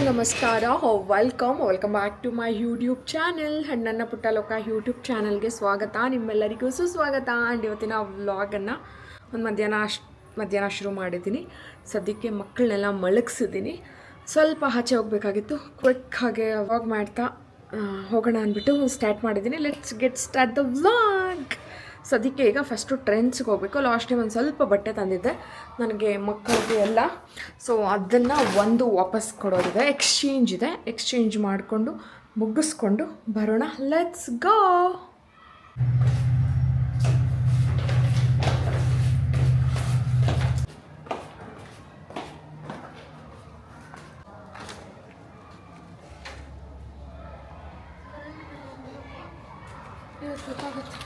ನಮಸ್ಕಾರ. Welcome back to my YouTube channel. ನನ್ನ ಪುಟ್ಟ ಲೋಕ ಯೂಟ್ಯೂಬ್ ಚಾನಲ್ಗೆ ಸ್ವಾಗತ, ನಿಮ್ಮೆಲ್ಲರಿಗೂ ಸುಸ್ವಾಗತ. ಆ್ಯಂಡ್ ಇವತ್ತಿನ ವ್ಲಾಗನ್ನು ಒಂದು ಮಧ್ಯಾಹ್ನ ಶುರು ಮಾಡಿದ್ದೀನಿ. ಸದ್ಯಕ್ಕೆ ಮಕ್ಕಳನ್ನೆಲ್ಲ ಮಲಗಿಸಿದ್ದೀನಿ. ಸ್ವಲ್ಪ ಆಚೆ ಹೋಗಬೇಕಾಗಿತ್ತು, ಕ್ವಿಕ್ ಹಾಗೆ ವ್ಲಾಗ್ ಮಾಡ್ತಾ ಹೋಗೋಣ ಅಂದ್ಬಿಟ್ಟು ಸ್ಟಾರ್ಟ್ ಮಾಡಿದ್ದೀನಿ. Let's get start the vlog. ಸದ್ಯಕ್ಕೆ ಈಗ ಫಸ್ಟು ಟ್ರೆಂಡ್ಸ್ಗೆ ಹೋಗಬೇಕು. ಲಾಸ್ಟ್ ಟೈಮ್ ಒಂದು ಸ್ವಲ್ಪ ಬಟ್ಟೆ ತಂದಿದ್ದೆ ನನಗೆ ಮಕ್ಕಳಿಗೆ ಎಲ್ಲ. ಸೊ ಅದನ್ನು ಒಂದು ವಾಪಸ್ ಕೊಡೋದಿದೆ, ಎಕ್ಸ್ಚೇಂಜ್ ಮಾಡಿಕೊಂಡು ಮುಗಿಸ್ಕೊಂಡು ಬರೋಣ. Let's go. ಗೊತ್ತಾಗುತ್ತೆ.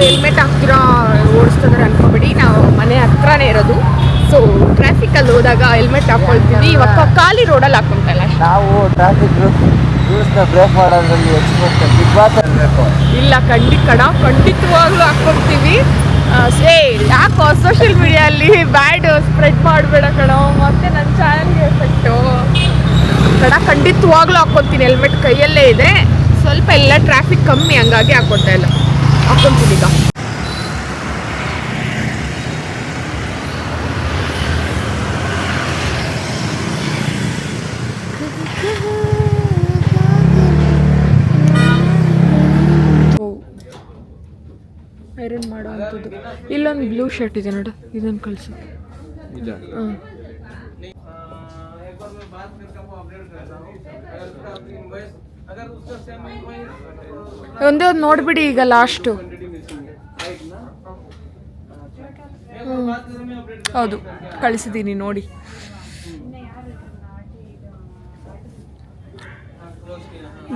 ಹೆಲ್ಮೆಟ್ ಹಾಕ್ತಿರೋ ಓಡಿಸ್ತಿದ್ರೆ ಅನ್ಕೋಬೇಡಿ, ನಾವು ಮನೆ ಹತ್ರನೇ ಇರೋದು. ಸೊ ಟ್ರಾಫಿಕಲ್ಲಿ ಹೋದಾಗ ಹೆಲ್ಮೆಟ್ ಹಾಕ್ಕೊಳ್ತೀವಿ. ಇವಾಗ ಖಾಲಿ ರೋಡಲ್ಲಿ ಹಾಕ್ಕೊಂತಲ್ಲ ನಾವು ಟ್ರಾಫಿಕ್ ರೂಲ್ಸ್ನ ಬ್ರೇಕ್ ಮಾಡೋದ್ರಲ್ಲಿ ಇಲ್ಲ. ಖಂಡಿತವಾಗ್ಲೂ ಹಾಕ್ಕೊಳ್ತೀವಿ. ಯಾಕೋ ಸೋಷಿಯಲ್ ಮೀಡಿಯಲ್ಲಿ ಬ್ಯಾಡ್ ಸ್ಪ್ರೆಡ್ ಮಾಡಬೇಡ ಕಣೋ, ಮತ್ತೆ ನನ್ನ ಚಾನಲ್ಗೆ ಎಫೆಕ್ಟು ಖಂಡಿತವಾಗ್ಲೂ ಹಾಕ್ಕೊತೀನಿ. ಹೆಲ್ಮೆಟ್ ಕೈಯಲ್ಲೇ ಇದೆ. ಸ್ವಲ್ಪ ಎಲ್ಲ ಟ್ರಾಫಿಕ್ ಕಮ್ಮಿ, ಹಂಗಾಗಿ ಹಾಕ್ಕೊಳ್ತಾ ಇಲ್ಲ, ಹಾಕ್ಕೊಂತೀನಿ ಈಗ. ಐರನ್ ಮಾಡೋ ಅಂಥದ್ದು. ಇಲ್ಲೊಂದು ಬ್ಲೂ ಶರ್ಟ್ ಇದೆ ನೋಡು, ಇದನ್ನು ಕಳಿಸು. ಹಾಂ, ಒಂದೇ ಒಂದು ನೋಡಿಬಿಡಿ ಈಗ ಲಾಸ್ಟು. ಹೌದು, ಕಳಿಸಿದ್ದೀನಿ ನೋಡಿ.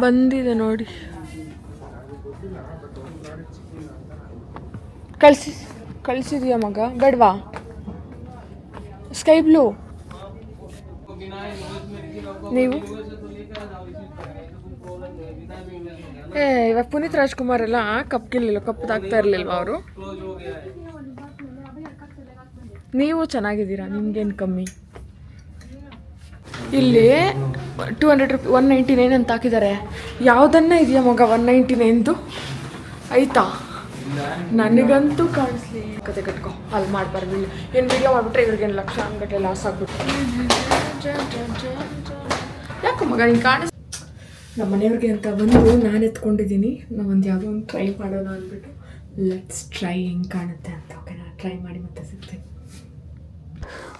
ಬಂದಿದೆ ನೋಡಿ, ಕಳಿಸಿದ್ಯಾ ಮಗ? ಬೇಡವಾ? Sky blue. ನೀವು ಇವಾಗ ಪುನೀತ್ ರಾಜ್ಕುಮಾರ್ ಎಲ್ಲ ಕಪ್ಪದಾಗ್ತಾ ಇರಲಿಲ್ವ ಅವರು? ನೀವು ಚೆನ್ನಾಗಿದ್ದೀರಾ, ನಿಮ್ಗೇನು ಕಮ್ಮಿ. ಇಲ್ಲಿ 200 ರೂಪಿ 199 ಅಂತ ಹಾಕಿದ್ದಾರೆ. ಯಾವುದನ್ನ ಇದೆಯಾ ಮಗ 199ದು? ಆಯ್ತಾ? ನನಗಂತೂ ಕಾಣಿಸ್ಲಿ. ಕತೆ ಕಟ್ಕೊ, ಅಲ್ಲಿ ಮಾಡಬಾರ್ದು. ಏನು ವಿಡಿಯೋ ಮಾಡಿಬಿಟ್ರೆ ಇವ್ರಿಗೇನು ಲಕ್ಷ ಅಂಗಟ್ಟಲೆ ಲಾಸ್ ಆಗ್ಬಿಟ್ಟು. ಯಾಕೆ ಮಗ ಹಿಂಗೆ ಕಾಣಿಸ್? ನಮ್ಮ ಮನೆಯವ್ರಿಗೆ ಅಂತ ಬಂದು ನಾನು ಎತ್ಕೊಂಡಿದ್ದೀನಿ. ನಾವೊಂದು ಯಾವುದೋ ಒಂದು ಟ್ರೈ ಮಾಡೋಣ ಅಂದ್ಬಿಟ್ಟು. ಲೆಟ್ಸ್ ಟ್ರೈ ಹೆಂಗೆ ಕಾಣುತ್ತೆ ಅಂತ. ಓಕೆನಾ? ಟ್ರೈ ಮಾಡಿ ಮತ್ತೆ ಸಿಗ್ತೀನಿ.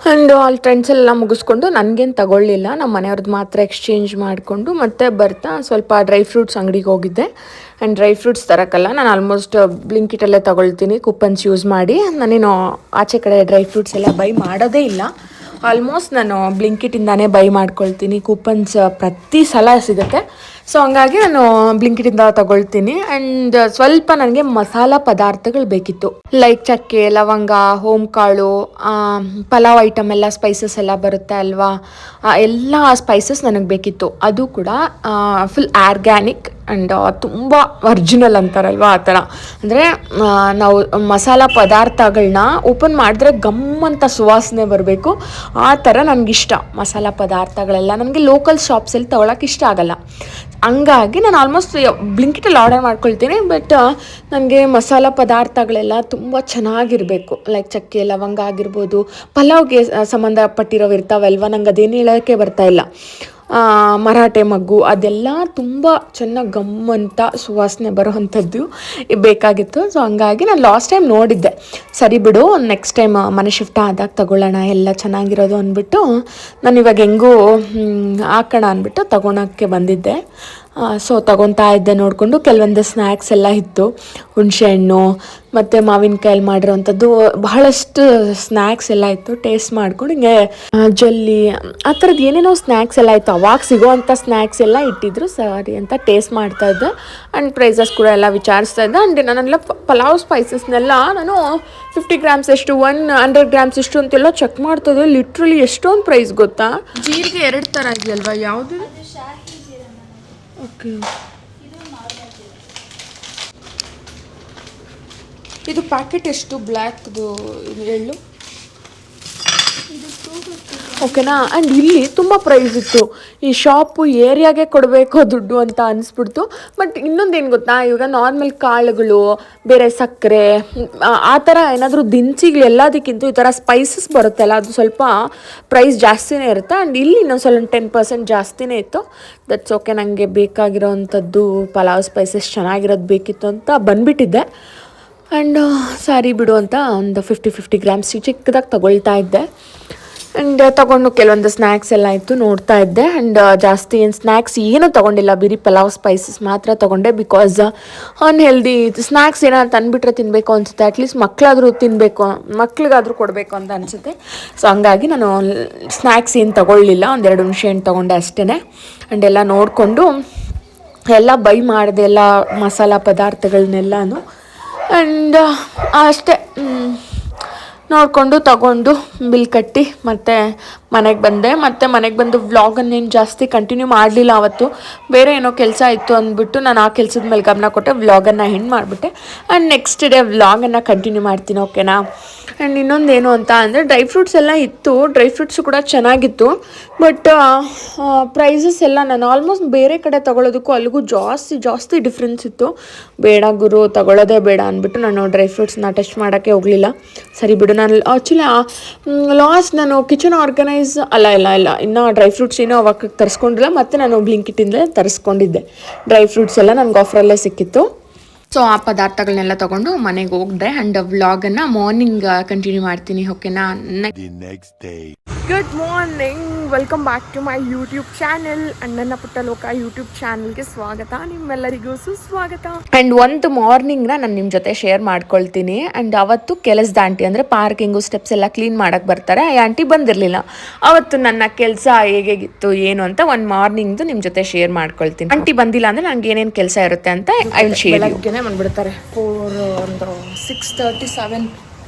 ಆ್ಯಂಡ್ ಅಲ್ಲಿ ಟ್ರೆಂಡ್ಸ್ ಎಲ್ಲ ಮುಗಿಸ್ಕೊಂಡು ನನಗೇನು ತಗೊಳ್ಳಿಲ್ಲ, ನಮ್ಮ ಮನೆಯವ್ರದ್ದು ಮಾತ್ರ ಎಕ್ಸ್ಚೇಂಜ್ ಮಾಡಿಕೊಂಡು ಮತ್ತೆ ಬರ್ತಾ ಸ್ವಲ್ಪ ಡ್ರೈ ಫ್ರೂಟ್ಸ್ ಅಂಗಡಿಗೆ ಹೋಗಿದ್ದೆ. ಆ್ಯಂಡ್ ಡ್ರೈ ಫ್ರೂಟ್ಸ್ ತರೋಕ್ಕಲ್ಲ, ನಾನು ಆಲ್ಮೋಸ್ಟ್ ಬ್ಲಿಂಕಿಟಲ್ಲೇ ತೊಗೊಳ್ತೀನಿ ಕೂಪನ್ಸ್ ಯೂಸ್ ಮಾಡಿ. ನಾನೇನು ಆಚೆ ಕಡೆ ಡ್ರೈ ಫ್ರೂಟ್ಸ್ ಎಲ್ಲ ಬೈ ಮಾಡೋದೇ ಇಲ್ಲ. ಆಲ್ಮೋಸ್ಟ್ ನಾನು ಬ್ಲಿಂಕಿಟಿಂದಾನೇ ಬೈ ಮಾಡ್ಕೊಳ್ತೀನಿ. ಕೂಪನ್ಸ್ ಪ್ರತಿ ಸಲ ಸಿಗುತ್ತೆ. ಸೊ ಹಂಗಾಗಿ ನಾನು ಬ್ಲಿಂಕಿಟಿಂದ ತೊಗೊಳ್ತೀನಿ. ಆ್ಯಂಡ್ ಸ್ವಲ್ಪ ನನಗೆ ಮಸಾಲ ಪದಾರ್ಥಗಳು ಬೇಕಿತ್ತು, ಲೈಕ್ ಚಕ್ಕೆ, ಲವಂಗ, ಹೋಮ್ಕಾಳು, ಪಲಾವ್ ಐಟಮ್ ಎಲ್ಲ ಸ್ಪೈಸಸ್ ಎಲ್ಲ ಬರುತ್ತೆ ಅಲ್ವಾ, ಎಲ್ಲ ಸ್ಪೈಸಸ್ ನನಗೆ ಬೇಕಿತ್ತು. ಅದು ಕೂಡ ಫುಲ್ ಆರ್ಗ್ಯಾನಿಕ್ ಆ್ಯಂಡ್ ತುಂಬ ಒರ್ಜಿನಲ್ ಅಂತಾರಲ್ವ, ಆ ಥರ. ಅಂದರೆ ನಾವು ಮಸಾಲ ಪದಾರ್ಥಗಳನ್ನ ಓಪನ್ ಮಾಡಿದ್ರೆ ಗಮ್ಮಂತ ಸುವಾಸನೆ ಬರಬೇಕು, ಆ ಥರ ನನಗಿಷ್ಟ. ಮಸಾಲ ಪದಾರ್ಥಗಳೆಲ್ಲ ನನಗೆ ಲೋಕಲ್ ಶಾಪ್ಸಲ್ಲಿ ತೊಗೊಳಕ್ಕೆ ಇಷ್ಟ ಆಗಲ್ಲ. ಹಂಗಾಗಿ ನಾನು ಆಲ್ಮೋಸ್ಟ್ ಬ್ಲಿಂಕಿಟಲ್ಲಿ ಆರ್ಡರ್ ಮಾಡ್ಕೊಳ್ತೀನಿ. ಬಟ್ ನನಗೆ ಮಸಾಲ ಪದಾರ್ಥಗಳೆಲ್ಲ ತುಂಬ ಚೆನ್ನಾಗಿರಬೇಕು. ಲೈಕ್ ಚಕ್ಕೆ, ಲವಂಗ ಆಗಿರ್ಬೋದು, ಪಲಾವ್ಗೆ ಸಂಬಂಧಪಟ್ಟಿರೋ ಇರ್ತಾವಲ್ವ, ನಂಗೆ ಅದೇನು ಹೇಳೋಕ್ಕೆ ಬರ್ತಾಯಿಲ್ಲ. ಮರಾಠೆ ಮಗ್ಗು ಅದೆಲ್ಲ ತುಂಬ ಚೆನ್ನಾಗಿ ಗಮ್ಮಂತ ಸುವಾಸನೆ ಬರೋವಂಥದ್ದು ಬೇಕಾಗಿತ್ತು. ಸೊ ಹಂಗಾಗಿ ನಾನು ಲಾಸ್ಟ್ ಟೈಮ್ ನೋಡಿದ್ದೆ, ಸರಿ ಬಿಡು ನೆಕ್ಸ್ಟ್ ಟೈಮ್ ಮನೆ ಶಿಫ್ಟ್ ಆದಾಗ ತಗೊಳ್ಳೋಣ ಎಲ್ಲ ಚೆನ್ನಾಗಿರೋದು ಅಂದ್ಬಿಟ್ಟು ನಾನು ಇವಾಗ ಹೆಂಗೂ ಹಾಕೋಣ ಅಂದ್ಬಿಟ್ಟು ತಗೊಳಕ್ಕೆ ಬಂದಿದ್ದೆ. ಸೊ ತೊಗೊತಾ ಇದ್ದೆ ನೋಡಿಕೊಂಡು. ಕೆಲವೊಂದು ಸ್ನ್ಯಾಕ್ಸ್ ಎಲ್ಲ ಇತ್ತು, ಹುಣಸೆಹಣ್ಣು ಮತ್ತು ಮಾವಿನಕಾಯಲ್ಲಿ ಮಾಡಿರೋವಂಥದ್ದು ಬಹಳಷ್ಟು ಸ್ನ್ಯಾಕ್ಸ್ ಎಲ್ಲ ಇತ್ತು. ಟೇಸ್ಟ್ ಮಾಡ್ಕೊಂಡು ಹಿಂಗೆ ಜಲ್ಲಿ ಆ ಥರದ್ದು ಏನೇನೋ ಸ್ನ್ಯಾಕ್ಸ್ ಎಲ್ಲ ಇತ್ತು. ಅವಾಗ ಸಿಗೋವಂಥ ಸ್ನ್ಯಾಕ್ಸ್ ಎಲ್ಲ ಇಟ್ಟಿದ್ರು. ಸರಿ ಅಂತ ಟೇಸ್ಟ್ ಮಾಡ್ತಾ ಇದ್ದೆ ಆ್ಯಂಡ್ ಪ್ರೈಸಸ್ ಕೂಡ ಎಲ್ಲ ವಿಚಾರಿಸ್ತಾ ಇದ್ದೆ. ಆ್ಯಂಡ್ ನಾನೆಲ್ಲ ಪಲಾವ್ ಸ್ಪೈಸಸ್ನೆಲ್ಲ ನಾನು 50 ಗ್ರಾಮ್ಸ್ ಎಷ್ಟು 100 ಗ್ರಾಮ್ಸ್ ಎಷ್ಟು ಅಂತೆಲ್ಲ ಚೆಕ್ ಮಾಡ್ತಾ ಇದ್ದೆ. ಲಿಟ್ರಲಿ ಎಷ್ಟೊಂದು ಪ್ರೈಸ್ ಗೊತ್ತಾ. ಜೀರಿಗೆ 2 ಥರ ಇದೆಯಲ್ವಾ, ಯಾವುದು? ಓಕೆ, ಇದು ಪ್ಯಾಕೆಟ್ ಎಷ್ಟು ಬ್ಲ್ಯಾಕ್ದು ಎಳ್ಳು? ಓಕೆನಾ. ಆ್ಯಂಡ್ ಇಲ್ಲಿ ತುಂಬ ಪ್ರೈಸ್ ಇತ್ತು. ಈ ಶಾಪು ಏರಿಯಾಗೆ ಕೊಡಬೇಕು ದುಡ್ಡು ಅಂತ ಅನಿಸ್ಬಿಡ್ತು. ಬಟ್ ಇನ್ನೊಂದೇನು ಗೊತ್ತಾ, ಇವಾಗ ನಾರ್ಮಲ್ ಕಾಳುಗಳು, ಬೇರೆ ಸಕ್ಕರೆ, ಆ ಥರ ಏನಾದರೂ ದಿನಸಿಗಳು ಎಲ್ಲದಕ್ಕಿಂತ ಈ ಥರ ಸ್ಪೈಸಸ್ ಬರುತ್ತಲ್ಲ, ಅದು ಸ್ವಲ್ಪ ಪ್ರೈಸ್ ಜಾಸ್ತಿನೇ ಇರುತ್ತೆ. ಆ್ಯಂಡ್ ಇಲ್ಲಿ ಇನ್ನೊಂದು ಸ್ವಲ್ಪ 10% ಜಾಸ್ತಿನೇ ಇತ್ತು. That's okay. ನನಗೆ ಬೇಕಾಗಿರೋವಂಥದ್ದು ಪಲಾವ್ ಸ್ಪೈಸಸ್ ಚೆನ್ನಾಗಿರೋದು ಬೇಕಿತ್ತು ಅಂತ ಬಂದುಬಿಟ್ಟಿದ್ದೆ. ಆ್ಯಂಡ್ ಸಾರಿ ಬಿಡು ಅಂತ ಒಂದು 50 ಗ್ರಾಮ್ಸ್ ಚಿಕ್ಕದಾಗಿ ತೊಗೊಳ್ತಾ ಇದ್ದೆ. ಆ್ಯಂಡ್ ತೊಗೊಂಡು ಕೆಲವೊಂದು ಸ್ನ್ಯಾಕ್ಸ್ ಎಲ್ಲ ಇತ್ತು, ನೋಡ್ತಾ ಇದ್ದೆ. ಆ್ಯಂಡ್ ಜಾಸ್ತಿ ಏನು ಸ್ನ್ಯಾಕ್ಸ್ ಏನೂ ತೊಗೊಂಡಿಲ್ಲ, ಬರೀ ಪಲಾವ್ ಸ್ಪೈಸಸ್ ಮಾತ್ರ ತೊಗೊಂಡೆ. ಬಿಕಾಸ್ ಅನ್ಹೆಲ್ದಿ ಸ್ನ್ಯಾಕ್ಸ್ ಏನೋ ಅಂದ್ಬಿಟ್ರೆ ತಿನ್ನಬೇಕು ಅನಿಸುತ್ತೆ. ಅಟ್ಲೀಸ್ಟ್ ಮಕ್ಕಳಾದರೂ ತಿನ್ನಬೇಕು, ಮಕ್ಳಿಗಾದರೂ ಕೊಡಬೇಕು ಅಂತ ಅನಿಸುತ್ತೆ. ಸೊ ಹಂಗಾಗಿ ನಾನು ಸ್ನ್ಯಾಕ್ಸ್ ಏನು ತೊಗೊಳ್ಳಿಲ್ಲ, 1-2 ಹುಣಸೆಹಣ್ಣು ತೊಗೊಂಡೆ ಅಷ್ಟೇ. ಆ್ಯಂಡ್ ಎಲ್ಲ ನೋಡಿಕೊಂಡು ಎಲ್ಲ ಬೈ ಮಾಡಿದೆ, ಎಲ್ಲ ಮಸಾಲ ಪದಾರ್ಥಗಳನ್ನೆಲ್ಲನೂ. ಆ್ಯಂಡ್ ಅಷ್ಟೇ ನೋಡಿಕೊಂಡು ತಗೊಂಡು ಬಿಲ್ ಕಟ್ಟಿ ಮತ್ತೆ ಮನೆಗೆ ಬಂದೆ. ಮತ್ತು ಮನೆಗೆ ಬಂದು ವ್ಲಾಗನ್ನೇನು ಜಾಸ್ತಿ ಕಂಟಿನ್ಯೂ ಮಾಡಲಿಲ್ಲ. ಅವತ್ತು ಬೇರೆ ಏನೋ ಕೆಲಸ ಇತ್ತು ಅಂದ್ಬಿಟ್ಟು ನಾನು ಆ ಕೆಲಸದ ಮೇಲೆ ಗಮನ ಕೊಟ್ಟೆ, ವ್ಲಾಗನ್ನು ಹೆಣ್ಣು ಮಾಡಿಬಿಟ್ಟೆ. ಆ್ಯಂಡ್ ನೆಕ್ಸ್ಟ್ ಡೇ ವ್ಲಾಗನ್ನು ಕಂಟಿನ್ಯೂ ಮಾಡ್ತೀನಿ, ಓಕೆನಾ. ಆ್ಯಂಡ್ ಇನ್ನೊಂದೇನು ಅಂತ ಅಂದರೆ ಡ್ರೈ ಫ್ರೂಟ್ಸ್ ಎಲ್ಲ ಇತ್ತು. ಡ್ರೈ ಫ್ರೂಟ್ಸು ಕೂಡ ಚೆನ್ನಾಗಿತ್ತು. ಬಟ್ ಪ್ರೈಸಸ್ ಎಲ್ಲ ನಾನು ಆಲ್ಮೋಸ್ಟ್ ಬೇರೆ ಕಡೆ ತೊಗೊಳೋದಕ್ಕೂ ಅಲ್ಲಿಗೂ ಜಾಸ್ತಿ ಡಿಫ್ರೆನ್ಸ್ ಇತ್ತು. ಬೇಡ ಗುರು, ತೊಗೊಳ್ಳೋದೇ ಬೇಡ ಅಂದ್ಬಿಟ್ಟು ನಾನು ಡ್ರೈ ಫ್ರೂಟ್ಸ್ನ ಟಚ್ ಮಾಡೋಕ್ಕೆ ಹೋಗಲಿಲ್ಲ. ಸರಿ ಬಿಡು, ನಾನು ಆ್ಯಕ್ಚುಲಿ ಲಾಸ್ಟ್ ನಾನು ಕಿಚನ್ ಆರ್ಗನೈಸ್ ಇಲ್ಲ ಇನ್ನು ಡ್ರೈ ಫ್ರೂಟ್ಸ್ ಏನೋ ಅವಾಗ ತರಿಸ್ಕೊಂಡಿಲ್ಲ. ಮತ್ತು ನಾನು ಬ್ಲಿಂಕಿಟಿಂದಲೇ ತರಿಸ್ಕೊಂಡಿದ್ದೆ. ಡ್ರೈ ಫ್ರೂಟ್ಸ್ ಎಲ್ಲ ನನಗೆ ಆಫರಲ್ಲೇ ಸಿಕ್ಕಿತ್ತು. ಸೊ ಆ ಪದಾರ್ಥಗಳನ್ನೆಲ್ಲ ತೊಗೊಂಡು ಮನೆಗೆ ಹೋಗಿದೆ. ಆ್ಯಂಡ್ ವ್ಲಾಗನ್ನು ಮಾರ್ನಿಂಗ್ ಕಂಟಿನ್ಯೂ ಮಾಡ್ತೀನಿ, ಓಕೆನಾ. Good morning, welcome back to my YouTube channel. And ನನ್ನ ಪುಟ್ಟ ಲೋಕ ಯೂಟ್ಯೂಬ್ ಚಾನಲ್ಗೆ ಸ್ವಾಗತ, ನಿಮ್ಮೆಲ್ಲರಿಗೂ ಸುಸ್ವಾಗತ. ಆ್ಯಂಡ್ ಒಂದು ಮಾರ್ನಿಂಗ್ನ ನಾನು ನಿಮ್ಮ ಜೊತೆ ಶೇರ್ ಮಾಡ್ಕೊಳ್ತೀನಿ. ಆ್ಯಂಡ್ ಅವತ್ತು ಕೆಲಸದ ಆಂಟಿ, ಅಂದರೆ ಪಾರ್ಕಿಂಗು ಸ್ಟೆಪ್ಸ್ ಎಲ್ಲ ಕ್ಲೀನ್ ಮಾಡೋಕ್ಕೆ ಬರ್ತಾರೆ, ಆ ಆಂಟಿ ಬಂದಿರಲಿಲ್ಲ. ಅವತ್ತು ನನ್ನ ಕೆಲಸ ಹೇಗಿತ್ತು ಏನು ಅಂತ ಒಂದು ಮಾರ್ನಿಂಗ್ದು ನಿಮ್ಮ ಜೊತೆ ಶೇರ್ ಮಾಡ್ಕೊಳ್ತೀನಿ. ಆಂಟಿ ಬಂದಿಲ್ಲ ಅಂದರೆ ನನಗೆ ಏನೇನು ಕೆಲಸ ಇರುತ್ತೆ ಅಂತ ಐ ವಿಲ್ ಶೇರ್. ಬೆಳಗ್ಗೆನೇ ಬಂದುಬಿಡ್ತಾರೆ, 6:37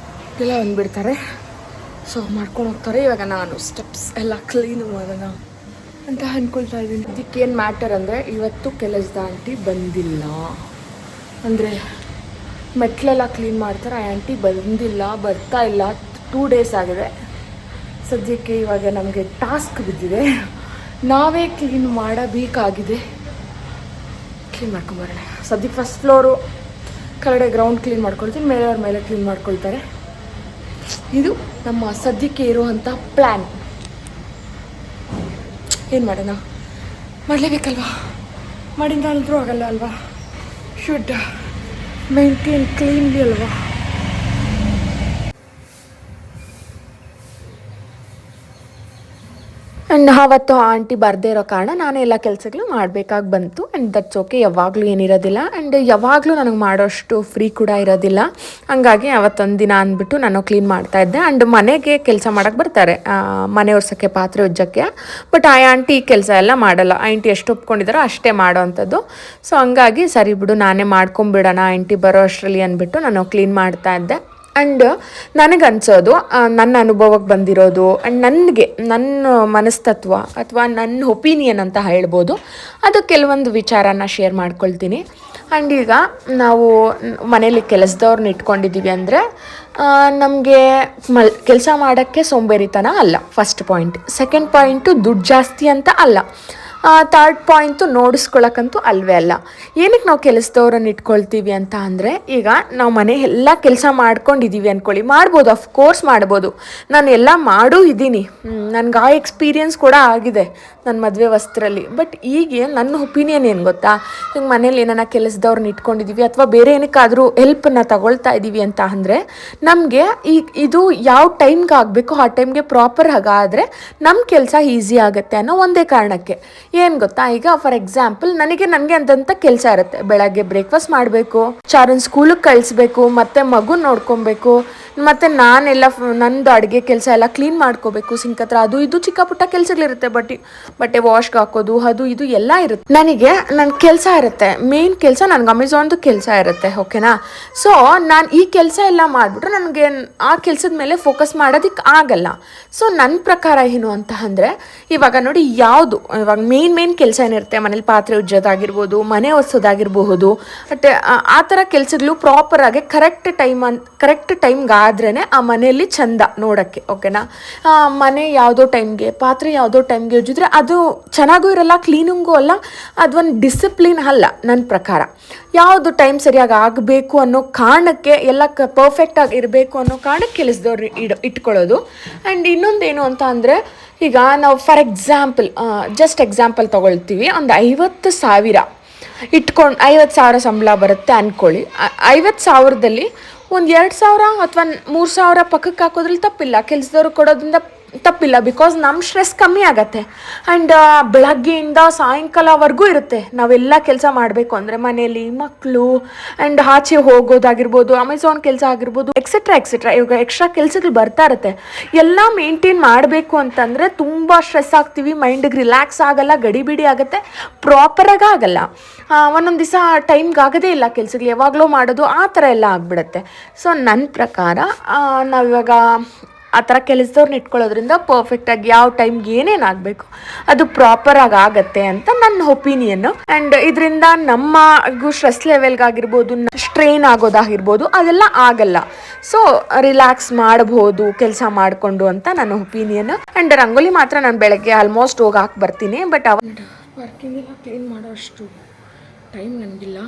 ಎಲ್ಲ ಬಂದುಬಿಡ್ತಾರೆ. ಸೊ ಮಾಡ್ಕೊಂಡು ಹೋಗ್ತಾರೆ. ಇವಾಗ ನಾನು ಸ್ಟೆಪ್ಸ್ ಎಲ್ಲ ಕ್ಲೀನ್ ಮಾಡೋಣ ಅಂತ ಅಂದ್ಕೊಳ್ತಾ ಇದ್ದೀನಿ. ಇದಕ್ಕೇನು ಮ್ಯಾಟರ್ ಅಂದರೆ ಇವತ್ತು ಕೆಲಸದ ಆಂಟಿ ಬಂದಿಲ್ಲ, ಅಂದರೆ ಮೆಟ್ಲೆಲ್ಲ ಕ್ಲೀನ್ ಮಾಡ್ತಾರೆ. ಆ ಆಂಟಿ ಬರ್ತಾ ಇಲ್ಲ. 2 ಡೇಸ್ ಆಗಿದೆ. ಸದ್ಯಕ್ಕೆ ಇವಾಗ ನಮಗೆ ಟಾಸ್ಕ್ ಬಿದ್ದಿದೆ, ನಾವೇ ಕ್ಲೀನ್ ಮಾಡಬೇಕಾಗಿದೆ. ಕ್ಲೀನ್ ಮಾಡ್ಕೊಂಬರೋಣ. ಸದ್ಯಕ್ಕೆ ಫಸ್ಟ್ ಫ್ಲೋರು ಕೆಳಗಡೆ ಗ್ರೌಂಡ್ ಕ್ಲೀನ್ ಮಾಡ್ಕೊಳ್ತೀನಿ, ಮೇಲೆಯವ್ರ ಮೇಲೆ ಕ್ಲೀನ್ ಮಾಡ್ಕೊಳ್ತಾರೆ. ಇದು ನಮ್ಮ ಸದ್ಯಕ್ಕೆ ಇರುವಂಥ ಪ್ಲ್ಯಾನ್. ಏನು ಮಾಡೋಣ, ಮಾಡಲೇಬೇಕಲ್ವಾ, ಮಾಡಿಂದಾದ್ರೂ ಆಗಲ್ಲ ಅಲ್ವಾ. ಶುಡ್ ಮೇಂಟೈನ್ ಕ್ಲೀನ್ಲಿ ಅಲ್ವಾ. ಆ್ಯಂಡ್ ಆವತ್ತು ಆ ಆಂಟಿ ಬರದೇ ಇರೋ ಕಾರಣ ನಾನು ಎಲ್ಲ ಕೆಲಸಗಳು ಮಾಡಬೇಕಾಗಿ ಬಂತು. ಆ್ಯಂಡ್ ದಟ್ಸ್ ಓಕೆ, ಯಾವಾಗಲೂ ಏನಿರೋದಿಲ್ಲ. ಆ್ಯಂಡ್ ಯಾವಾಗಲೂ ನನಗೆ ಮಾಡೋಷ್ಟು ಫ್ರೀ ಕೂಡ ಇರೋದಿಲ್ಲ. ಹಂಗಾಗಿ ಅವತ್ತೊಂದು ದಿನ ಅಂದ್ಬಿಟ್ಟು ನಾನು ಕ್ಲೀನ್ ಮಾಡ್ತಾಯಿದ್ದೆ. ಆ್ಯಂಡ್ ಮನೆಗೆ ಕೆಲಸ ಮಾಡೋಕ್ಕೆ ಬರ್ತಾರೆ, ಮನೆ ಒರ್ಸೋಕ್ಕೆ, ಪಾತ್ರೆ ಉಜ್ಜೋಕ್ಕೆ. ಬಟ್ ಆ ಆಂಟಿ ಈ ಕೆಲಸ ಎಲ್ಲ ಮಾಡಲ್ಲ. ಆ ಆಂಟಿ ಎಷ್ಟು ಒಪ್ಕೊಂಡಿದ್ದಾರೋ ಅಷ್ಟೇ ಮಾಡೋ ಅಂಥದ್ದು. ಸೊ ಹಂಗಾಗಿ ಸರಿ ಬಿಡು, ನಾನೇ ಮಾಡ್ಕೊಂಬಿಡೋಣ ಆಂಟಿ ಬರೋ ಅಷ್ಟರಲ್ಲಿ ಅಂದ್ಬಿಟ್ಟು ನಾನು ಕ್ಲೀನ್ ಮಾಡ್ತಾಯಿದ್ದೆ. ಆ್ಯಂಡ್ ನನಗನ್ಸೋದು, ನನ್ನ ಅನುಭವಕ್ಕೆ ಬಂದಿರೋದು, ಆ್ಯಂಡ್ ನನಗೆ ನನ್ನ ಮನಸ್ತತ್ವ ಅಥವಾ ನನ್ನ ಒಪಿನಿಯನ್ ಅಂತ ಹೇಳ್ಬೋದು, ಅದು ಕೆಲವೊಂದು ವಿಚಾರನ ಶೇರ್ ಮಾಡ್ಕೊಳ್ತೀನಿ. ಆ್ಯಂಡ್ ಈಗ ನಾವು ಮನೇಲಿ ಕೆಲಸದವ್ರನ್ನ ಇಟ್ಕೊಂಡಿದ್ದೀವಿ ಅಂದರೆ ನಮಗೆ ಕೆಲಸ ಮಾಡೋಕ್ಕೆ ಸೋಂಬೇರಿತನ ಅಲ್ಲ, ಫಸ್ಟ್ ಪಾಯಿಂಟ್. ಸೆಕೆಂಡ್ ಪಾಯಿಂಟು ದುಡ್ಡು ಜಾಸ್ತಿ ಅಂತ ಅಲ್ಲ. ಥರ್ಡ್ ಪಾಯಿಂಟು ನೋಡಿಸ್ಕೊಳಕ್ಕಂತೂ ಅಲ್ವೇ ಅಲ್ಲ. ಏನಕ್ಕೆ ನಾವು ಕೆಲಸದವ್ರನ್ನ ಇಟ್ಕೊಳ್ತೀವಿ ಅಂತ ಅಂದರೆ, ಈಗ ನಾವು ಮನೆ ಎಲ್ಲ ಕೆಲಸ ಮಾಡ್ಕೊಂಡಿದ್ದೀವಿ ಅಂದ್ಕೊಳ್ಳಿ, ಮಾಡ್ಬೋದು, ಅಫ್ಕೋರ್ಸ್ ಮಾಡ್ಬೋದು. ನಾನು ಎಲ್ಲ ಮಾಡೂ ಇದ್ದೀನಿ, ನನಗೆ ಆ ಎಕ್ಸ್ಪೀರಿಯನ್ಸ್ ಕೂಡ ಆಗಿದೆ. ನನ್ನ ಮದುವೆ ವಸ್ತ್ರಲ್ಲಿ. ಬಟ್ ಈಗ ನನ್ನ ಒಪಿನಿಯನ್ ಏನು ಗೊತ್ತಾ, ಈಗ ಮನೇಲಿ ಏನಾರ ಕೆಲಸದವ್ರನ್ನ ಇಟ್ಕೊಂಡಿದ್ದೀವಿ ಅಥವಾ ಬೇರೆ ಏನಕ್ಕಾದರೂ ಹೆಲ್ಪನ್ನ ತಗೊಳ್ತಾ ಇದ್ದೀವಿ ಅಂತ ಅಂದರೆ ನಮಗೆ ಇದು ಯಾವ ಟೈಮ್ಗೆ ಆಗಬೇಕು ಆ ಟೈಮ್ಗೆ ಪ್ರಾಪರ್ ಆಗಾದರೆ ನಮ್ಮ ಕೆಲಸ ಈಸಿ ಆಗುತ್ತೆ ಅನ್ನೋ ಒಂದೇ ಕಾರಣಕ್ಕೆ. ಏನು ಗೊತ್ತಾ, ಈಗ ಫಾರ್ ಎಕ್ಸಾಂಪಲ್ ನನಗೆ ಅಂದಂಥ ಕೆಲಸ ಇರುತ್ತೆ. ಬೆಳಗ್ಗೆ ಬ್ರೇಕ್ಫಾಸ್ಟ್ ಮಾಡಬೇಕು, ಚಾರನ್ ಸ್ಕೂಲಿಗೆ ಕಳಿಸ್ಬೇಕು, ಮತ್ತು ಮಗು ನೋಡ್ಕೊಬೇಕು, ಮತ್ತು ನಾನೆಲ್ಲ ನಂದು ಅಡುಗೆ ಕೆಲಸ ಎಲ್ಲ ಕ್ಲೀನ್ ಮಾಡ್ಕೋಬೇಕು, ಸಿಂಕ್ ಹತ್ರ ಅದು ಇದು ಚಿಕ್ಕ ಪುಟ್ಟ ಕೆಲಸಗಳಿರುತ್ತೆ. ಬಟ್ಟೆ ವಾಶ್ಗೆ ಹಾಕೋದು ಅದು ಇದು ಎಲ್ಲ ಇರುತ್ತೆ. ನನಗೆ ನನ್ನ ಕೆಲಸ ಇರುತ್ತೆ, ಮೇನ್ ಕೆಲಸ ನನಗೆ ಅಮೆಝಾನ್ದು ಕೆಲಸ ಇರುತ್ತೆ. ಓಕೆನಾ. ಸೊ ನಾನು ಈ ಕೆಲಸ ಎಲ್ಲ ಮಾಡಿಬಿಟ್ರೆ ನನಗೆ ಆ ಕೆಲಸದ ಮೇಲೆ ಫೋಕಸ್ ಮಾಡೋದಕ್ಕೆ ಆಗಲ್ಲ. ಸೊ ನನ್ನ ಪ್ರಕಾರ ಏನು ಅಂತ ಅಂದರೆ, ಇವಾಗ ನೋಡಿ ಯಾವುದು ಇವಾಗ ಮೇನ್ ಕೆಲಸ ಏನಿರುತ್ತೆ, ಮನೇಲಿ ಪಾತ್ರೆ ಉಜ್ಜೋದಾಗಿರ್ಬೋದು, ಮನೆ ಒರೆಸೋದಾಗಿರಬಹುದು, ಮತ್ತು ಆ ಥರ ಕೆಲಸಗಳು ಪ್ರಾಪರಾಗಿ ಕರೆಕ್ಟ್ ಟೈಮ್ಗೆ ಆದ್ರೇ ಆ ಮನೆಯಲ್ಲಿ ಚಂದ ನೋಡೋಕ್ಕೆ. ಓಕೆನಾ. ಮನೆ ಯಾವುದೋ ಟೈಮ್ಗೆ, ಪಾತ್ರೆ ಯಾವುದೋ ಟೈಮ್ಗೆ ಉಜ್ಜಿದ್ರೆ ಅದು ಚೆನ್ನಾಗೂ ಇರಲ್ಲ, ಕ್ಲೀನಿಂಗೂ ಅಲ್ಲ, ಅದೊಂದು ಡಿಸಿಪ್ಲಿನ್ ಅಲ್ಲ ನನ್ನ ಪ್ರಕಾರ. ಯಾವುದು ಟೈಮ್ ಸರಿಯಾಗಿ ಆಗಬೇಕು ಅನ್ನೋ ಕಾರಣಕ್ಕೆ, ಎಲ್ಲ ಪರ್ಫೆಕ್ಟಾಗಿ ಇರಬೇಕು ಅನ್ನೋ ಕಾರಣಕ್ಕೆ ಕೆಲಸದವ್ರು ಇಟ್ಕೊಳ್ಳೋದು. ಆ್ಯಂಡ್ ಇನ್ನೊಂದೇನು ಅಂತ ಅಂದರೆ, ಈಗ ನಾವು ಫಾರ್ ಎಕ್ಸಾಂಪಲ್ ತೊಗೊಳ್ತೀವಿ, ಒಂದು 50,000 ಇಟ್ಕೊಂಡು 50,000 ಸಂಬಳ ಬರುತ್ತೆ ಅಂದ್ಕೊಳ್ಳಿ. 50,000ದಲ್ಲಿ ಒಂದು 2,000 ಅಥವಾ 3,000 ಪಕ್ಕಕ್ಕೆ ಹಾಕೋದ್ರಲ್ಲಿ ತಪ್ಪಿಲ್ಲ, ಕೆಲಸದವ್ರು ಕೊಡೋದ್ರಿಂದ ತಪ್ಪಿಲ್ಲ. ಬಿಕಾಸ್ ನಮ್ಮ ಸ್ಟ್ರೆಸ್ ಕಮ್ಮಿ ಆಗುತ್ತೆ. ಆ್ಯಂಡ್ ಬೆಳಗ್ಗೆಯಿಂದ ಸಾಯಂಕಾಲವರೆಗೂ ಇರುತ್ತೆ ನಾವೆಲ್ಲ ಕೆಲಸ ಮಾಡಬೇಕು ಅಂದರೆ, ಮನೇಲಿ ಮಕ್ಕಳು ಆ್ಯಂಡ್ ಆಚೆ ಹೋಗೋದಾಗಿರ್ಬೋದು, ಅಮೆಝಾನ್ ಕೆಲಸ ಆಗಿರ್ಬೋದು, ಎಕ್ಸೆಟ್ರಾ. ಇವಾಗ ಎಕ್ಸ್ಟ್ರಾ ಕೆಲಸಗಳು ಬರ್ತಾ ಇರುತ್ತೆ. ಎಲ್ಲ ಮೇಂಟೈನ್ ಮಾಡಬೇಕು ಅಂತಂದರೆ ತುಂಬ ಸ್ಟ್ರೆಸ್ ಆಗ್ತೀವಿ, ಮೈಂಡಿಗೆ ರಿಲ್ಯಾಕ್ಸ್ ಆಗಲ್ಲ, ಗಡಿಬಿಡಿ ಆಗುತ್ತೆ, ಪ್ರಾಪರಾಗಿ ಆಗಲ್ಲ. ಒಂದೊಂದು ದಿವಸ ಟೈಮ್ಗೆ ಆಗೋದೇ ಇಲ್ಲ ಕೆಲಸಗಳು, ಯಾವಾಗಲೂ ಮಾಡೋದು ಆ ಥರ ಎಲ್ಲ ಆಗಿಬಿಡುತ್ತೆ. ಸೊ ನನ್ನ ಪ್ರಕಾರ ನಾವಿವಾಗ ಆ ಥರ ಕೆಲಸದವ್ರನ್ನ ಇಟ್ಕೊಳ್ಳೋದ್ರಿಂದ ಪರ್ಫೆಕ್ಟಾಗಿ ಯಾವ ಟೈಮ್ಗೆ ಏನೇನು ಆಗಬೇಕು ಅದು ಪ್ರಾಪರಾಗಿ ಆಗತ್ತೆ ಅಂತ ನನ್ನ ಒಪಿನಿಯನ್ನು. ಆ್ಯಂಡ್ ಇದರಿಂದ ನಮಗೂ ಸ್ಟ್ರೆಸ್ ಲೆವೆಲ್ಗಾಗಿರ್ಬೋದು, ಸ್ಟ್ರೈನ್ ಆಗೋದಾಗಿರ್ಬೋದು, ಅದೆಲ್ಲ ಆಗಲ್ಲ. ಸೊ ರಿಲ್ಯಾಕ್ಸ್ ಮಾಡ್ಬೋದು ಕೆಲಸ ಮಾಡಿಕೊಂಡು ಅಂತ ನನ್ನ ಒಪಿನಿಯನ್. ಆ್ಯಂಡ್ ರಂಗೋಲಿ ಮಾತ್ರ ನಾನು ಬೆಳಗ್ಗೆ ಆಲ್ಮೋಸ್ಟ್ ಹೋಗಿ ಹಾಕಿ ಬರ್ತೀನಿ. ಬಟ್ ವರ್ಕಿಂಗೆಲ್ಲ ಕ್ಲೀನ್ ಮಾಡೋ ಅಷ್ಟು ಟೈಮ್ ನನಗಿಲ್ಲ.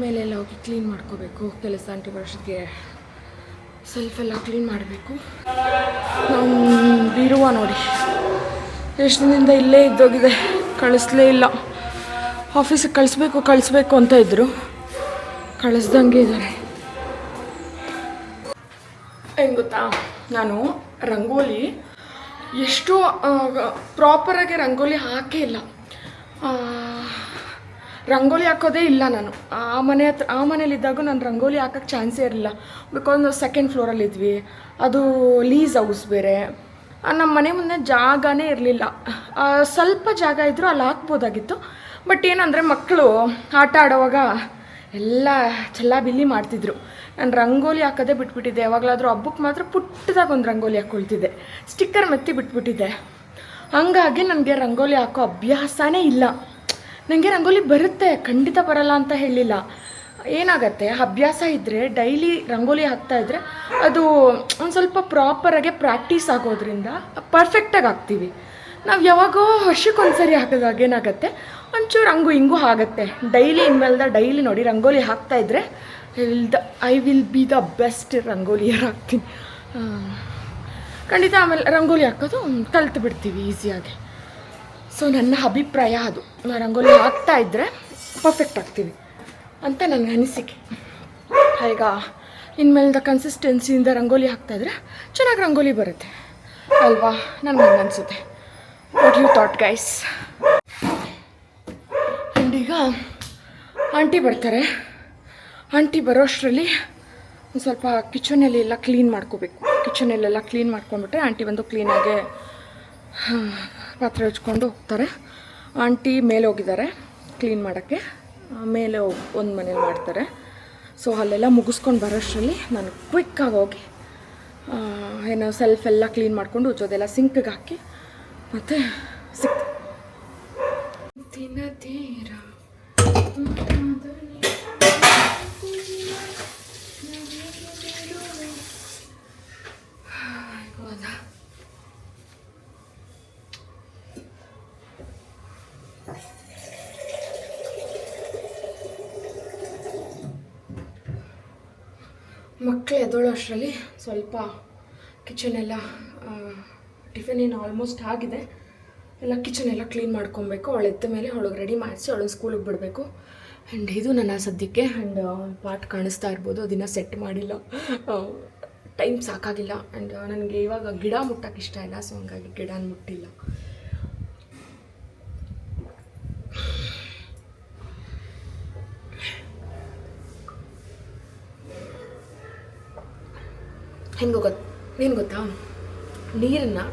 ಮೇಲೆಲ್ಲ ಹೋಗಿ ಕ್ಲೀನ್ ಮಾಡ್ಕೋಬೇಕು, ಕೆಲಸ ಅಂಟಿ ಬರೋಷ್ಟಕ್ಕೆ ಸೆಲ್ಫೆಲ್ಲ ಕ್ಲೀನ್ ಮಾಡಬೇಕು. ನಾವು ಬೀರುವ ನೋಡಿ ಎಷ್ಟು ದಿನದಿಂದ ಇಲ್ಲೇ ಇದ್ದೋಗಿದೆ, ಕಳಿಸ್ಲೇ ಇಲ್ಲ. ಆಫೀಸಿಗೆ ಕಳಿಸ್ಬೇಕು ಅಂತ ಇದ್ದರು, ಕಳಿಸ್ದಂಗೆ ಇದ್ದಾರೆ. ಹೆಂಗೆ ಗೊತ್ತಾ, ನಾನು ರಂಗೋಲಿ ಎಷ್ಟು ಪ್ರಾಪರಾಗಿ ರಂಗೋಲಿ ಹಾಕೇ ಇಲ್ಲ. ರಂಗೋಲಿ ಹಾಕೋದೇ ಇಲ್ಲ ನಾನು. ಆ ಮನೇಲಿದ್ದಾಗ ನಾನು ರಂಗೋಲಿ ಹಾಕೋಕ್ಕೆ ಚಾನ್ಸೇ ಇರಲಿಲ್ಲ. ಬಿಕಾಸ್ ನಾವು 2nd ಫ್ಲೋರಲ್ಲಿದ್ವಿ, ಅದು ಲೀಸ್ ಹೌಸ್ ಬೇರೆ. ನಮ್ಮ ಮನೆ ಮುಂದೆ ಜಾಗನೇ ಇರಲಿಲ್ಲ. ಸ್ವಲ್ಪ ಜಾಗ ಇದ್ದರೂ ಅಲ್ಲಿ ಹಾಕ್ಬೋದಾಗಿತ್ತು. ಬಟ್ ಏನಂದರೆ ಮಕ್ಕಳು ಆಟ ಆಡೋವಾಗ ಎಲ್ಲ ಚೆಲ್ಲಾಬಿಲ್ಲಿ ಮಾಡ್ತಿದ್ರು. ನಾನು ರಂಗೋಲಿ ಹಾಕೋದೇ ಬಿಟ್ಬಿಟ್ಟಿದ್ದೆ. ಯಾವಾಗಲಾದರೂ ಹಬ್ಬಕ್ಕೆ ಮಾತ್ರ ಪುಟ್ಟದಾಗ ಒಂದು ರಂಗೋಲಿ ಹಾಕ್ಕೊಳ್ತಿದ್ದೆ, ಸ್ಟಿಕ್ಕರ್ ಮೆತ್ತಿ ಬಿಟ್ಬಿಟ್ಟಿದ್ದೆ. ಹಂಗಾಗಿ ನನಗೆ ರಂಗೋಲಿ ಹಾಕೋ ಅಭ್ಯಾಸನೇ ಇಲ್ಲ. ನನಗೆ ರಂಗೋಲಿ ಬರುತ್ತೆ, ಖಂಡಿತ ಬರಲ್ಲ ಅಂತ ಹೇಳಿಲ್ಲ. ಏನಾಗತ್ತೆ, ಅಭ್ಯಾಸ ಇದ್ದರೆ ಡೈಲಿ ರಂಗೋಲಿ ಹಾಕ್ತಾಯಿದ್ರೆ ಅದು ಒಂದು ಸ್ವಲ್ಪ ಪ್ರಾಪರಾಗೆ ಪ್ರಾಕ್ಟೀಸ್ ಆಗೋದ್ರಿಂದ ಪರ್ಫೆಕ್ಟಾಗಿ ಹಾಕ್ತೀವಿ. ನಾವು ಯಾವಾಗೋ ವರ್ಷಕ್ಕೊಂದ್ಸರಿ ಹಾಕಿದಾಗ ಏನಾಗುತ್ತೆ, ಒಂಚೂರು ಹಂಗು ಹಿಂಗೂ ಆಗುತ್ತೆ. ಡೈಲಿ ನೋಡಿ ರಂಗೋಲಿ ಹಾಕ್ತಾಯಿದ್ರೆ I will be the best ರಂಗೋಲಿಯರ್ ಆಗ್ತೀನಿ ಖಂಡಿತ. ಆಮೇಲೆ ರಂಗೋಲಿ ಹಾಕೋದು ಕಲ್ತು ಬಿಡ್ತೀವಿ ಈಸಿಯಾಗಿ. ಸೊ ನನ್ನ ಅಭಿಪ್ರಾಯ ಅದು, ನಾನು ರಂಗೋಲಿ ಹಾಕ್ತಾಯಿದ್ರೆ ಪರ್ಫೆಕ್ಟ್ ಆಗ್ತೀವಿ ಅಂತ ನನ್ನ ಅನಿಸಿಕೆ. ಈಗ ಇನ್ಮೇಲಿಂದ ಕನ್ಸಿಸ್ಟೆನ್ಸಿಯಿಂದ ರಂಗೋಲಿ ಹಾಕ್ತಾಯಿದ್ರೆ ಚೆನ್ನಾಗಿ ರಂಗೋಲಿ ಬರುತ್ತೆ ಅಲ್ವಾ, ನನಗೆ ಹಂಗೆ ಅನಿಸುತ್ತೆ. What you thought guys? And ಈಗ ಆಂಟಿ ಬರ್ತಾರೆ. ಆಂಟಿ ಬರೋಷ್ಟರಲ್ಲಿ ಒಂದು ಸ್ವಲ್ಪ ಕಿಚನಲ್ಲಿ ಎಲ್ಲ ಕ್ಲೀನ್ ಮಾಡ್ಕೋಬೇಕು. ಕಿಚನಲ್ಲೆಲ್ಲ ಕ್ಲೀನ್ ಮಾಡ್ಕೊಂಡ್ಬಿಟ್ರೆ ಆಂಟಿ ಬಂದು ಕ್ಲೀನಾಗೆ ಪಾತ್ರೆ ಹಚ್ಕೊಂಡು ಹೋಗ್ತಾರೆ. ಆಂಟಿ ಮೇಲೆ ಹೋಗಿದ್ದಾರೆ ಕ್ಲೀನ್ ಮಾಡೋಕ್ಕೆ, ಮೇಲೆ ಒಂದು ಮನೇಲಿ ಮಾಡ್ತಾರೆ. ಸೊ ಅಲ್ಲೆಲ್ಲ ಮುಗಿಸ್ಕೊಂಡು ಬರೋಷ್ಟರಲ್ಲಿ ನಾನು ಕ್ವಿಕ್ಕಾಗಿ ಹೋಗಿ ಏನೋ ಸೆಲ್ಫೆಲ್ಲ ಕ್ಲೀನ್ ಮಾಡ್ಕೊಂಡು ಉಜ್ಜೋದೆಲ್ಲ ಸಿಂಕ್ಗೆ ಹಾಕಿ ಮತ್ತು ಮಕ್ಕಳು ಎದ್ದೋಳೋ ಅಷ್ಟರಲ್ಲಿ ಸ್ವಲ್ಪ ಕಿಚನೆಲ್ಲ ಟಿಫನ್ ಏನು ಆಲ್ಮೋಸ್ಟ್ ಆಗಿದೆ. ಎಲ್ಲ ಕಿಚನ್ ಎಲ್ಲ ಕ್ಲೀನ್ ಮಾಡ್ಕೊಬೇಕು. ಅವಳು ಎದ್ದ ಮೇಲೆ ಅವಳಿಗೆ ರೆಡಿ ಮಾಡಿಸಿ ಅವಳಿಗೆ ಸ್ಕೂಲಿಗೆ ಬಿಡಬೇಕು. ಆ್ಯಂಡ್ ಇದು ನನ್ನ ಸದ್ಯಕ್ಕೆ. ಆ್ಯಂಡ್ ಪಾಟ್ ಕಾಣಿಸ್ತಾ ಇರ್ಬೋದು, ಅದನ್ನು ಸೆಟ್ ಮಾಡಿಲ್ಲ, ಟೈಮ್ ಸಾಕಾಗಿಲ್ಲ. ಆ್ಯಂಡ್ ನನಗೆ ಇವಾಗ ಗಿಡ ಮುಟ್ಟಕ್ಕೆ ಇಷ್ಟ ಇಲ್ಲ, ಸೊ ಹಂಗಾಗಿ ಗಿಡನ ಮುಟ್ಟಿಲ್ಲ. ಹೆಂಗೆ ನೀನು ಗೊತ್ತಾ, ನೀರನ್ನು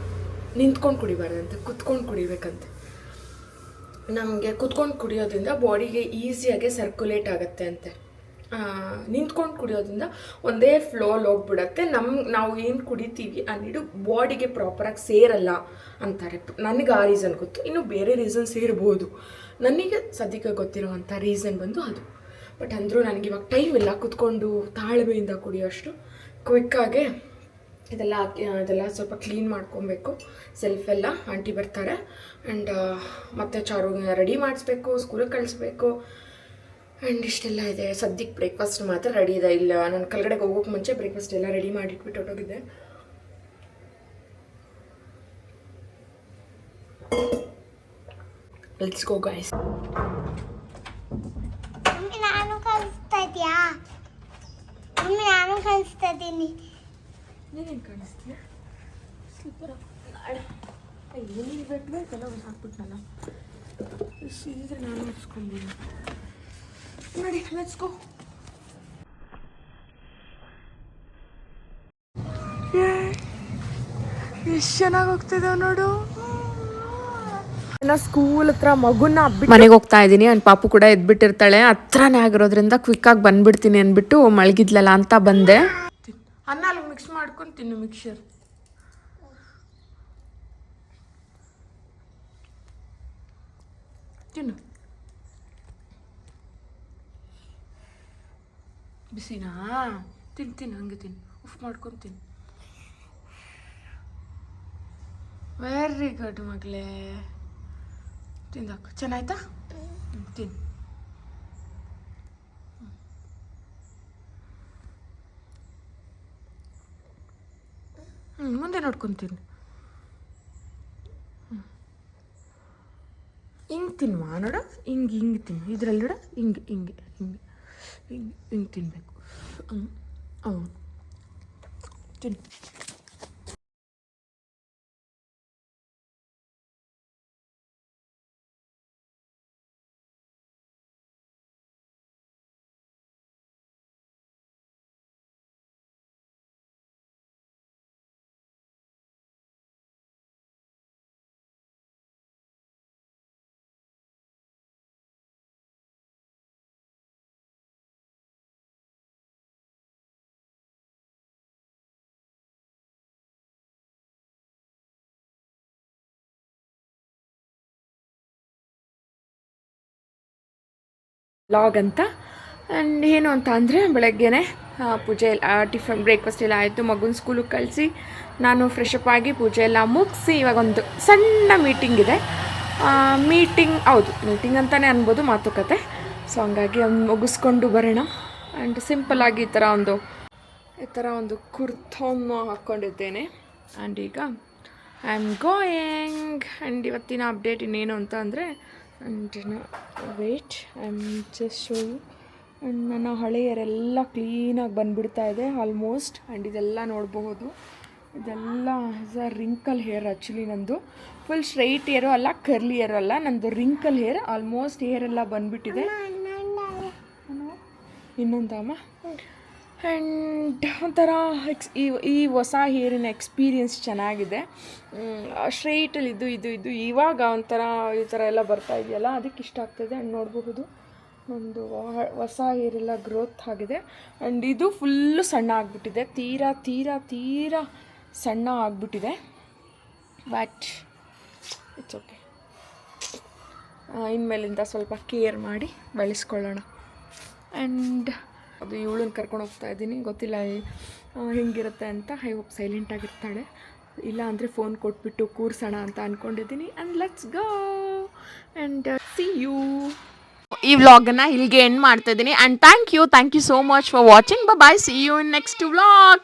ನಿಂತ್ಕೊಂಡು ಕುಡಿಬಾರ್ದಂತೆ, ಕುತ್ಕೊಂಡು ಕುಡಿಬೇಕಂತೆ. ನಮಗೆ ಕುತ್ಕೊಂಡು ಕುಡಿಯೋದ್ರಿಂದ ಬಾಡಿಗೆ ಈಸಿಯಾಗಿ ಸರ್ಕ್ಯುಲೇಟ್ ಆಗುತ್ತೆ ಅಂತೆ. ನಿಂತ್ಕೊಂಡು ಕುಡಿಯೋದ್ರಿಂದ ಒಂದೇ ಫ್ಲೋಲ್ಲಿ ಹೋಗ್ಬಿಡತ್ತೆ. ನಾವು ಏನು ಕುಡಿತೀವಿ ಆ ನೀರು ಬಾಡಿಗೆ ಪ್ರಾಪರಾಗಿ ಸೇರಲ್ಲ ಅಂತಾರೆ. ನನಗೆ ಆ ರೀಸನ್ ಗೊತ್ತು, ಇನ್ನು ಬೇರೆ ರೀಸನ್ಸ್ ಇರ್ಬೋದು. ನನಗೆ ಸದ್ಯಕ್ಕೆ ಗೊತ್ತಿರೋವಂಥ ರೀಸನ್ ಬಂದು ಅದು. ಬಟ್ ಅಂದರೂ ನನಗಿವಾಗ ಟೈಮ್ ಇಲ್ಲ ಕುತ್ಕೊಂಡು ತಾಳ್ಮೆಯಿಂದ ಕುಡಿಯೋಷ್ಟು. ಕ್ವಿಕ್ಕಾಗೆ ಇದೆಲ್ಲ ಸ್ವಲ್ಪ ಕ್ಲೀನ್ ಮಾಡ್ಕೊಬೇಕು. ಸೆಲ್ಫೆಲ್ಲ ಆಂಟಿ ಬರ್ತಾರೆ. ಆ್ಯಂಡ್ ಮತ್ತು ಚಾರು ರೆಡಿ ಮಾಡಿಸ್ಬೇಕು, ಸ್ಕೂಲಿಗೆ ಕಳಿಸ್ಬೇಕು. ಆ್ಯಂಡ್ ಇಷ್ಟೆಲ್ಲ ಇದೆ. ಸದ್ಯಕ್ಕೆ ಬ್ರೇಕ್ಫಾಸ್ಟ್ ಮಾತ್ರ ರೆಡಿ ಇದೆ. ಇಲ್ಲ, ನಾನು ಕೆಳಗಡೆಗೆ ಹೋಗೋಕೆ ಮುಂಚೆ ಬ್ರೇಕ್ಫಾಸ್ಟ್ ಎಲ್ಲ ರೆಡಿ ಮಾಡಿಟ್ಬಿಟ್ಟು ಹೊಟ್ಟೋಗಿದ್ದೆ. Let's go guys. ನಾನು ಕಲಿಸ್ತಾ ಇದೆಯಾ? ನಾನು ಕಲಿಸ್ತಾ ಇದ್ದೀನಿ. ನೀನೇನು ಕಾಣಿಸ್ತೀಯ? ಸ್ಲಿಪ್ಪರ ನಾಳೆ ಏನೇನು ಬೇಕಲ್ಲ ಒಂದು ಹಾಕ್ಬಿಟ್ನಲ್ಲ, ಸೀದ್ರೆ ನಾನು ಹಾಕ್ಸ್ಕೊಂಡ್ಬಿಡಿ. ನೋಡಿ, ಲೆಟ್ಸ್ ಗೋ. ಎಷ್ಟು ಚೆನ್ನಾಗಿ ಹೋಗ್ತಿದ್ದಾವೆ ನೋಡು. ನಾ ಸ್ಕೂಲ್ ಹತ್ರ ಮಗುನ ಮನೆಗೆ ಹೋಗ್ತಾ ಇದ್ದೀನಿ. ನನ್ನ ಪಾಪು ಕೂಡ ಎದ್ಬಿಟ್ಟಿರ್ತಾಳೆ. ಹತ್ರನೇ ಆಗಿರೋದ್ರಿಂದ ಕ್ವಿಕ್ಕಾಗಿ ಬಂದ್ಬಿಡ್ತೀನಿ ಅಂದ್ಬಿಟ್ಟು ಮಲಗಿದ್ಲಲ್ಲ ಅಂತ ಬಂದೆ. ಅನ್ನ ಅಲ್ಲಿ ಮಿಕ್ಸ್ ಮಾಡ್ಕೊಂಡು ತಿನ್ನು, ಮಿಕ್ಸರ್ ತಿನ್ನು. ಬಿಸಿನಾ? ತಿಂತೀನಿ, ಹಂಗೆ ತಿನ್ನು, ಉಫ್ ಮಾಡ್ಕೊಂಡು ತಿನ್ನು. ವೆರಿ ಗುಡ್ ಮಗಳೇ, ತಿಂದಾಕು. ಚೆನ್ನಾಯ್ತಾ? ತಿನ್ನು. ಮುಂದೆ ನೋಡ್ಕೊತೀನಿ. ಹಿಂಗೆ ತಿನ್ನುವ ನೋಡ, ಹಿಂಗೆ ತಿನ್ನು. ಇದರಲ್ಲಿ ನೋಡ, ಹಿಂಗೆ ತಿನ್ನಬೇಕು. ಹ್ಞೂ ತಿನ್ನು. ಲಾಗ್ ಅಂತ. ಆ್ಯಂಡ್ ಏನು ಅಂತ ಅಂದರೆ ಬೆಳಗ್ಗೆನೆ ಪೂಜೆ ಟಿಫನ್ ಬ್ರೇಕ್ಫಾಸ್ಟ್ ಎಲ್ಲ ಆಯಿತು. ಮಗುನ ಸ್ಕೂಲಿಗೆ ಕಳಿಸಿ ನಾನು ಫ್ರೆಶ್ ಅಪ್ ಆಗಿ ಪೂಜೆ ಎಲ್ಲ ಮುಗಿಸಿ ಇವಾಗ ಒಂದು ಸಣ್ಣ ಮೀಟಿಂಗ್ ಇದೆ. ಮೀಟಿಂಗ್ ಅಂತಲೇ ಅನ್ಬೋದು, ಮಾತುಕತೆ. ಸೊ ಹಂಗಾಗಿ ಮುಗಿಸ್ಕೊಂಡು ಬರೋಣ. ಆ್ಯಂಡ್ ಸಿಂಪಲ್ಲಾಗಿ ಈ ಥರ ಒಂದು ಕುರ್ತವನ್ನು ಹಾಕ್ಕೊಂಡಿದ್ದೇನೆ. ಆ್ಯಂಡ್ ಈಗ ಐ ಆಮ್ ಗೋಯಿಂಗ್. ಆ್ಯಂಡ್ ಇವತ್ತಿನ ಅಪ್ಡೇಟ್ ಇನ್ನೇನು ಅಂತ ಅಂದರೆ, and wait I am just showing. And ನನ್ನ ಹಳೆಯರೆಲ್ಲ ಕ್ಲೀನಾಗಿ ಬಂದುಬಿಡ್ತಾ ಇದೆ ಆಲ್ಮೋಸ್ಟ್. ಆ್ಯಂಡ್ ಇದೆಲ್ಲ ನೋಡಬಹುದು, ಇದೆಲ್ಲ ರಿಂಕಲ್ ಹೇರ್. ಆ್ಯಕ್ಚುಲಿ ನಂದು ಫುಲ್ ಸ್ಟ್ರೈಟ್ ಹೇರು ಅಲ್ಲ, ಕರ್ಲಿ ಹೇರು ಅಲ್ಲ, ನಂದು ರಿಂಕಲ್ ಹೇರ್. ಆಲ್ಮೋಸ್ಟ್ ಹೇರೆಲ್ಲ ಬಂದುಬಿಟ್ಟಿದೆ. ಇನ್ನೊಂದಮ್ಮ. ಆ್ಯಂಡ್ ಒಂಥರ ಈ ಹೊಸ ಹೇರಿನ ಎಕ್ಸ್ಪೀರಿಯನ್ಸ್ ಚೆನ್ನಾಗಿದೆ. ಸ್ಟ್ರೈಟಲ್ಲಿ ಇದು ಇವಾಗ ಈ ಥರ ಎಲ್ಲ ಬರ್ತಾ ಇದೆಯಲ್ಲ, ಅದಕ್ಕೆ ಇಷ್ಟ ಆಗ್ತದೆ. ಆ್ಯಂಡ್ ನೋಡಬಹುದು ಒಂದು ಹೊಸ ಹೇರೆಲ್ಲ ಗ್ರೋತ್ ಆಗಿದೆ. ಆ್ಯಂಡ್ ಇದು ಫುಲ್ಲು ಸಣ್ಣ ಆಗಿಬಿಟ್ಟಿದೆ, ತೀರಾ ಸಣ್ಣ ಆಗಿಬಿಟ್ಟಿದೆ. But it's okay. ಇನ್ಮೇಲಿಂದ ಸ್ವಲ್ಪ ಕೇರ್ ಮಾಡಿ ಬೆಳೆಸ್ಕೊಳ್ಳೋಣ. ಆ್ಯಂಡ್ ಅದು ಇವಳನ್ನ ಕರ್ಕೊಂಡು ಹೋಗ್ತಾ ಇದ್ದೀನಿ. ಗೊತ್ತಿಲ್ಲ ಹೆಂಗಿರುತ್ತೆ ಅಂತ. ಐ ಹೋಪ್ ಸೈಲೆಂಟಾಗಿರ್ತಾಳೆ, ಇಲ್ಲ ಅಂದರೆ ಫೋನ್ ಕೊಟ್ಬಿಟ್ಟು ಕೂರ್ಸೋಣ ಅಂತ ಅಂದ್ಕೊಂಡಿದ್ದೀನಿ. And let's go and see you. ಈ ವ್ಲಾಗನ್ನು ಇಲ್ಲಿಗೆ ಎಂಡ್ ಮಾಡ್ತಾ ಇದ್ದೀನಿ. And thank you so much for watching. Bye, see you in next vlog.